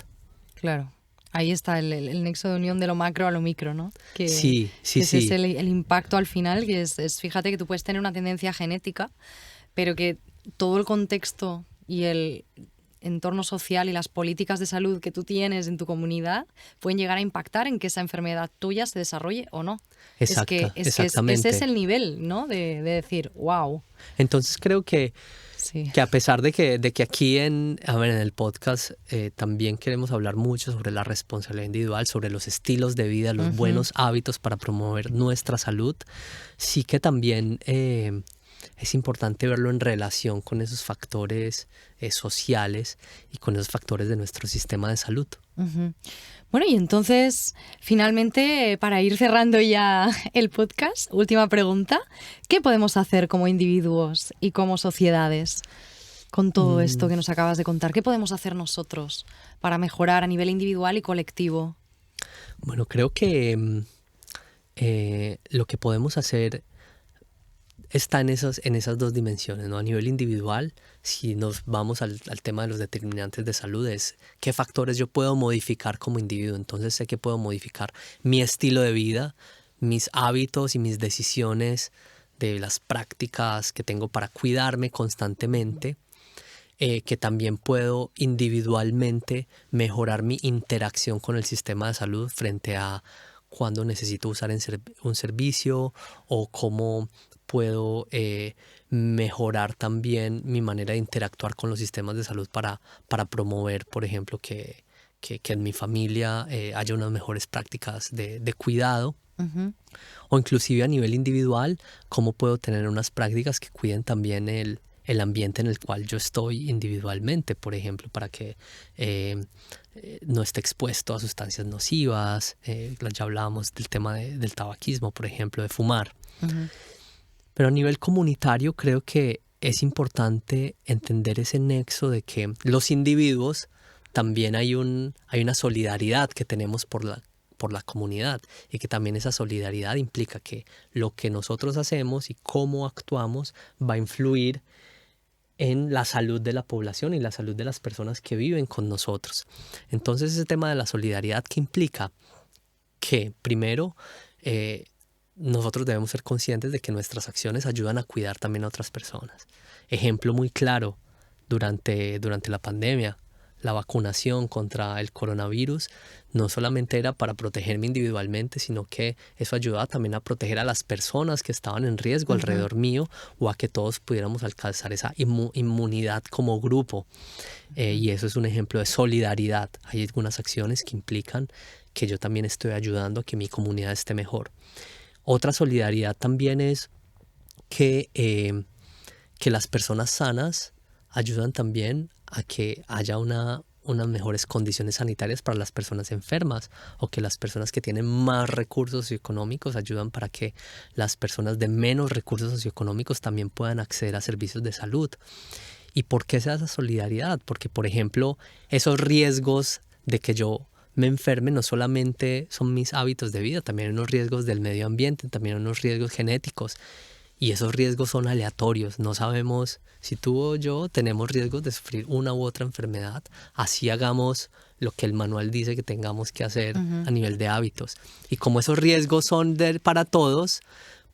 Claro. Ahí está el nexo de unión de lo macro a lo micro, ¿no? Sí. Ese es el impacto al final, que es, fíjate que tú puedes tener una tendencia genética, pero que todo el contexto y el entorno social y las políticas de salud que tú tienes en tu comunidad pueden llegar a impactar en que esa enfermedad tuya se desarrolle o no. Exactamente. Ese es el nivel, ¿no? De decir, wow. Entonces creo que a pesar de que aquí en el podcast también queremos hablar mucho sobre la responsabilidad individual, sobre los estilos de vida, los buenos hábitos para promover nuestra salud, sí que también es importante verlo en relación con esos factores sociales y con esos factores de nuestro sistema de salud. Bueno, y entonces, finalmente, para ir cerrando ya el podcast, última pregunta, ¿qué podemos hacer como individuos y como sociedades con todo esto que nos acabas de contar? ¿Qué podemos hacer nosotros para mejorar a nivel individual y colectivo? Bueno, creo que lo que podemos hacer está en esas dos dimensiones, ¿no? A nivel individual, si nos vamos al tema de los determinantes de salud, es qué factores yo puedo modificar como individuo. Entonces sé que puedo modificar mi estilo de vida, mis hábitos y mis decisiones de las prácticas que tengo para cuidarme constantemente, que también puedo individualmente mejorar mi interacción con el sistema de salud frente a cuando necesito usar un servicio o cómo puedo mejorar también mi manera de interactuar con los sistemas de salud para promover, por ejemplo, que en mi familia haya unas mejores prácticas de cuidado. O inclusive a nivel individual, cómo puedo tener unas prácticas que cuiden también el ambiente en el cual yo estoy individualmente, por ejemplo, para que no esté expuesto a sustancias nocivas. Ya hablábamos del tema del tabaquismo, por ejemplo, de fumar. Pero a nivel comunitario creo que es importante entender ese nexo de que los individuos también hay una solidaridad que tenemos por la comunidad, y que también esa solidaridad implica que lo que nosotros hacemos y cómo actuamos va a influir en la salud de la población y la salud de las personas que viven con nosotros. Entonces ese tema de la solidaridad, que implica que primero nosotros debemos ser conscientes de que nuestras acciones ayudan a cuidar también a otras personas. Ejemplo muy claro, durante la pandemia, la vacunación contra el coronavirus no solamente era para protegerme individualmente, sino que eso ayudaba también a proteger a las personas que estaban en riesgo alrededor mío, o a que todos pudiéramos alcanzar esa inmunidad como grupo. Y eso es un ejemplo de solidaridad. Hay algunas acciones que implican que yo también estoy ayudando a que mi comunidad esté mejor. Otra solidaridad también es que las personas sanas ayudan también a que haya una unas mejores condiciones sanitarias para las personas enfermas, o que las personas que tienen más recursos socioeconómicos ayudan para que las personas de menos recursos socioeconómicos también puedan acceder a servicios de salud. ¿Y por qué se da esa solidaridad? Porque, por ejemplo, esos riesgos de que yo me enferme no solamente son mis hábitos de vida, también hay unos riesgos del medio ambiente, también hay unos riesgos genéticos. Y esos riesgos son aleatorios. No sabemos si tú o yo tenemos riesgos de sufrir una u otra enfermedad. Así hagamos lo que el manual dice que tengamos que hacer a nivel de hábitos. Y como esos riesgos son para todos,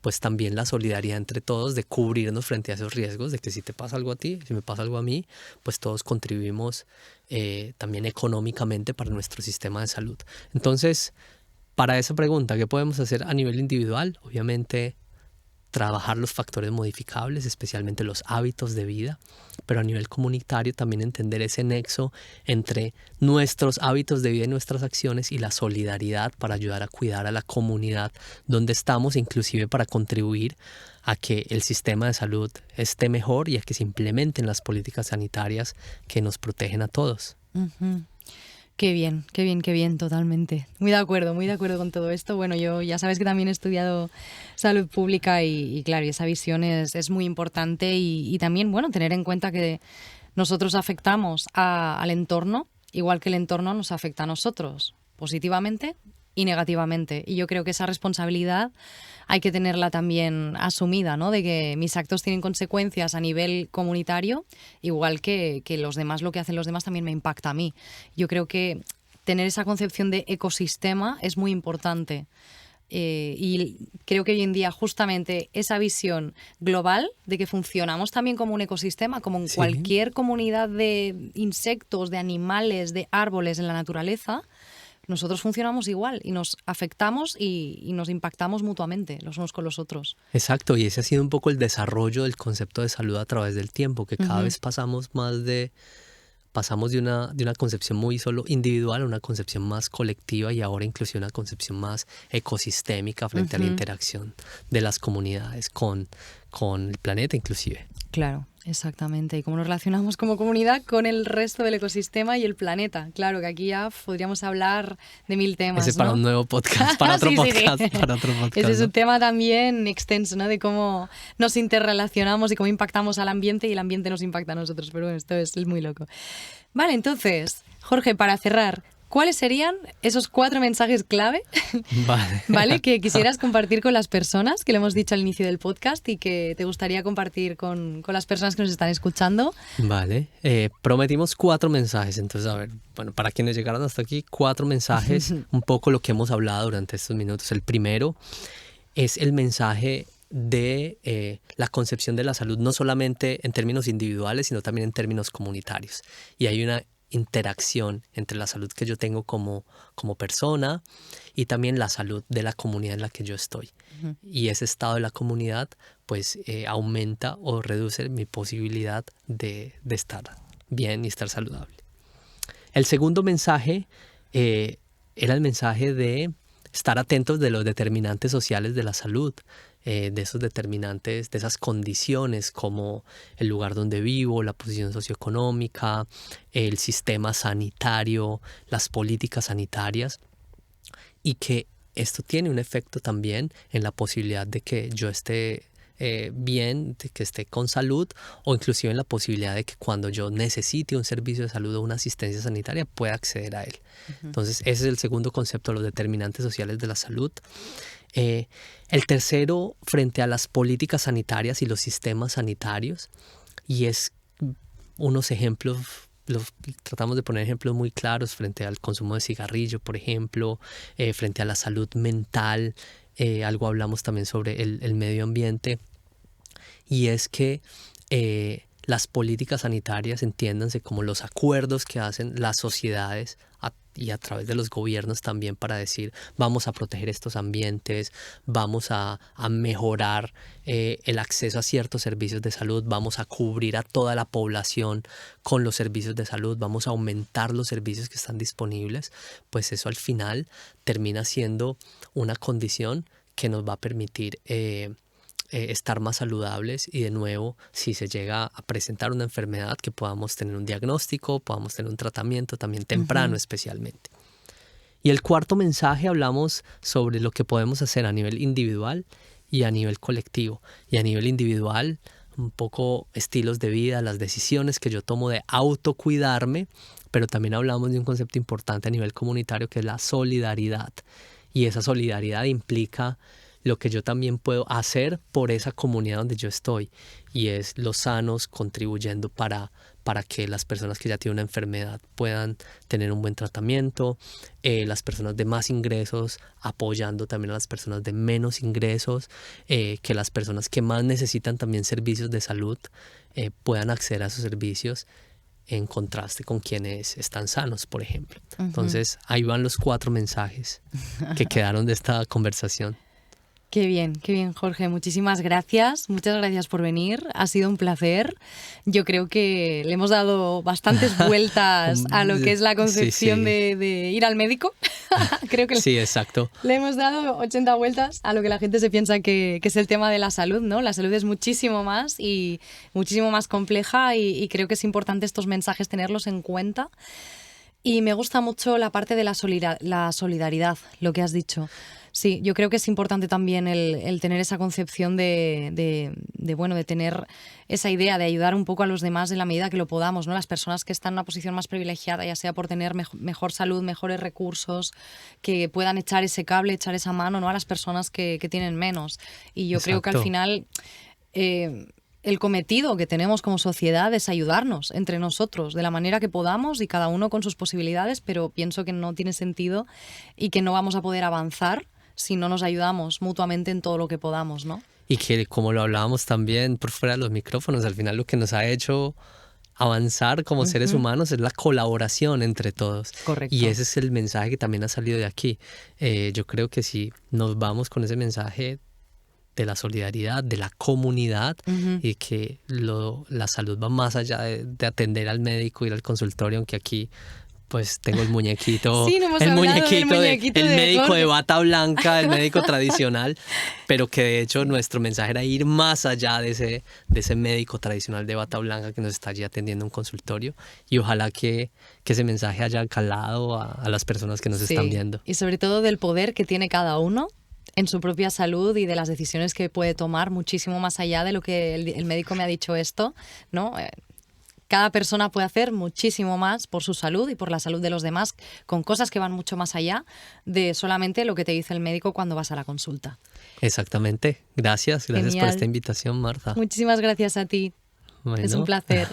pues también la solidaridad entre todos de cubrirnos frente a esos riesgos, de que si te pasa algo a ti, si me pasa algo a mí, pues todos contribuimos también económicamente para nuestro sistema de salud. Entonces, para esa pregunta, ¿qué podemos hacer a nivel individual? Obviamente, trabajar los factores modificables, especialmente los hábitos de vida, pero a nivel comunitario también entender ese nexo entre nuestros hábitos de vida y nuestras acciones y la solidaridad para ayudar a cuidar a la comunidad donde estamos, inclusive para contribuir a que el sistema de salud esté mejor y a que se implementen las políticas sanitarias que nos protegen a todos. Uh-huh. Qué bien, qué bien, qué bien, totalmente. Muy de acuerdo con todo esto. Bueno, yo ya sabes que también he estudiado salud pública y claro, esa visión es muy importante y también, bueno, tener en cuenta que nosotros afectamos al entorno, igual que el entorno nos afecta a nosotros, positivamente y negativamente. Y yo creo que esa responsabilidad hay que tenerla también asumida, ¿no? De que mis actos tienen consecuencias a nivel comunitario, igual que los demás, lo que hacen los demás también me impacta a mí. Yo creo que tener esa concepción de ecosistema es muy importante. Y creo que hoy en día justamente esa visión global de que funcionamos también como un ecosistema, como en cualquier comunidad de insectos, de animales, de árboles en la naturaleza, nosotros funcionamos igual y nos afectamos y nos impactamos mutuamente los unos con los otros. Exacto, y ese ha sido un poco el desarrollo del concepto de salud a través del tiempo, que cada vez pasamos de una concepción muy solo individual a una concepción más colectiva y ahora inclusive una concepción más ecosistémica frente a la interacción de las comunidades con el planeta inclusive. Claro, exactamente. Y cómo nos relacionamos como comunidad con el resto del ecosistema y el planeta. Claro, que aquí ya podríamos hablar de 1000 temas. Ese es para ¿no? un nuevo podcast, para otro podcast, para otro podcast. Ese es ¿no? un tema también extenso, ¿no? De cómo nos interrelacionamos y cómo impactamos al ambiente y el ambiente nos impacta a nosotros. Pero bueno, esto es muy loco. Vale, entonces, Jorge, para cerrar, ¿cuáles serían esos 4 mensajes clave ¿vale? que quisieras compartir con las personas, que lo hemos dicho al inicio del podcast y que te gustaría compartir con las personas que nos están escuchando? Vale, prometimos 4 mensajes, entonces a ver, bueno, para quienes llegaron hasta aquí, 4 mensajes, un poco lo que hemos hablado durante estos minutos. El primero es el mensaje de la concepción de la salud, no solamente en términos individuales, sino también en términos comunitarios. Y hay una interacción entre la salud que yo tengo como persona y también la salud de la comunidad en la que yo estoy. Y ese estado de la comunidad pues aumenta o reduce mi posibilidad de estar bien y estar saludable. El segundo mensaje era el mensaje de estar atentos de los determinantes sociales de la salud, de esos determinantes, de esas condiciones como el lugar donde vivo, la posición socioeconómica, el sistema sanitario, las políticas sanitarias, y que esto tiene un efecto también en la posibilidad de que yo esté bien, de que esté con salud, o inclusive en la posibilidad de que cuando yo necesite un servicio de salud o una asistencia sanitaria pueda acceder a él. Entonces ese es el segundo concepto, los determinantes sociales de la salud. El tercero, frente a las políticas sanitarias y los sistemas sanitarios, y es unos ejemplos, tratamos de poner ejemplos muy claros frente al consumo de cigarrillo, por ejemplo, frente a la salud mental, algo hablamos también sobre el medio ambiente, y es que las políticas sanitarias, entiéndanse como los acuerdos que hacen las sociedades y a través de los gobiernos también para decir vamos a proteger estos ambientes, vamos a mejorar el acceso a ciertos servicios de salud, vamos a cubrir a toda la población con los servicios de salud, vamos a aumentar los servicios que están disponibles, pues eso al final termina siendo una condición que nos va a permitir estar más saludables y de nuevo, si se llega a presentar una enfermedad, que podamos tener un diagnóstico, podamos tener un tratamiento también temprano especialmente. Y el cuarto mensaje hablamos sobre lo que podemos hacer a nivel individual y a nivel colectivo. Y a nivel individual, un poco estilos de vida, las decisiones que yo tomo de autocuidarme, pero también hablamos de un concepto importante a nivel comunitario que es la solidaridad. Y esa solidaridad implica lo que yo también puedo hacer por esa comunidad donde yo estoy. Y es los sanos contribuyendo para que las personas que ya tienen una enfermedad puedan tener un buen tratamiento, las personas de más ingresos apoyando también a las personas de menos ingresos, que las personas que más necesitan también servicios de salud puedan acceder a esos servicios en contraste con quienes están sanos, por ejemplo. Entonces, ahí van los 4 mensajes que quedaron de esta conversación. Qué bien, Jorge. Muchísimas gracias. Muchas gracias por venir. Ha sido un placer. Yo creo que le hemos dado bastantes vueltas a lo que es la concepción de ir al médico. Creo que sí, exacto. Le hemos dado 80 vueltas a lo que la gente se piensa que es el tema de la salud, ¿no? La salud es muchísimo más y muchísimo más compleja y creo que es importante estos mensajes tenerlos en cuenta. Y me gusta mucho la parte de la solidaridad, lo que has dicho. Sí, yo creo que es importante también el tener esa concepción de tener esa idea de ayudar un poco a los demás en la medida que lo podamos, ¿no? Las personas que están en una posición más privilegiada, ya sea por tener mejor salud, mejores recursos, que puedan echar ese cable, echar esa mano, ¿no? A las personas que tienen menos. Y yo creo que al final el cometido que tenemos como sociedad es ayudarnos entre nosotros de la manera que podamos y cada uno con sus posibilidades, pero pienso que no tiene sentido y que no vamos a poder avanzar si no nos ayudamos mutuamente en todo lo que podamos, ¿no? Y que, como lo hablábamos también por fuera de los micrófonos, al final lo que nos ha hecho avanzar como seres humanos es la colaboración entre todos. Correcto. Y ese es el mensaje que también ha salido de aquí. Yo creo que si nos vamos con ese mensaje de la solidaridad, de la comunidad, y que la salud va más allá de atender al médico, ir al consultorio, aunque aquí pues tengo el muñequito, sí, no el muñequito el médico de bata blanca, el médico tradicional, pero que de hecho nuestro mensaje era ir más allá de ese médico tradicional de bata blanca que nos está allí atendiendo en un consultorio, y ojalá que ese mensaje haya calado a las personas que nos están viendo. Y sobre todo del poder que tiene cada uno en su propia salud y de las decisiones que puede tomar, muchísimo más allá de lo que el médico me ha dicho esto, ¿no? Cada persona puede hacer muchísimo más por su salud y por la salud de los demás, con cosas que van mucho más allá de solamente lo que te dice el médico cuando vas a la consulta. Exactamente. Gracias Genial. por esta invitación, Marta. Muchísimas gracias a ti. Bueno. Es un placer.